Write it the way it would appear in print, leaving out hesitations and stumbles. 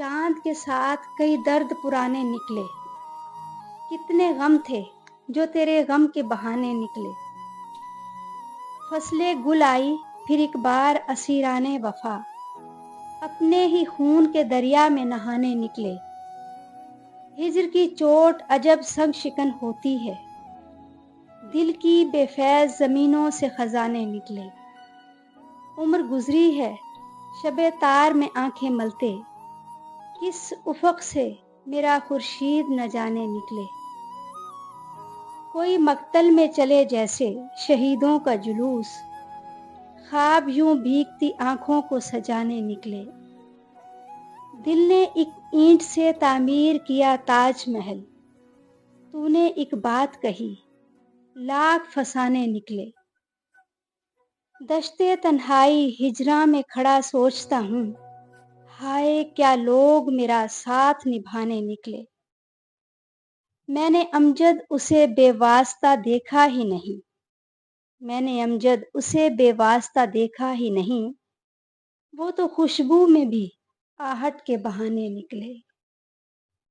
چاند کے ساتھ کئی درد پرانے نکلے، کتنے غم تھے جو تیرے غم کے بہانے نکلے۔ فصلِ گل آئی پھر ایک بار اسیرانِ وفا، اپنے ہی خون کے دریا میں نہانے نکلے۔ ہجر کی چوٹ عجب سنگ شکن ہوتی ہے، دل کی بے فیض زمینوں سے خزانے نکلے۔ عمر گزری ہے شب تار میں آنکھیں ملتے، کس افق سے میرا خورشید نہ جانے نکلے۔ کوئی مقتل میں چلے جیسے شہیدوں کا جلوس، خواب یوں بھیگتی آنکھوں کو سجانے نکلے۔ دل نے ایک اینٹ سے تعمیر کیا تاج محل، تو نے ایک بات کہی لاکھ فسانے نکلے۔ دشتے تنہائی ہجراں میں کھڑا سوچتا ہوں، ہائے کیا لوگ میرا ساتھ نبھانے نکلے۔ میں نے امجد اسے بے واسطہ دیکھا ہی نہیں، میں نے امجد اسے بے واسطہ دیکھا ہی نہیں، وہ تو خوشبو میں بھی آہٹ کے بہانے نکلے۔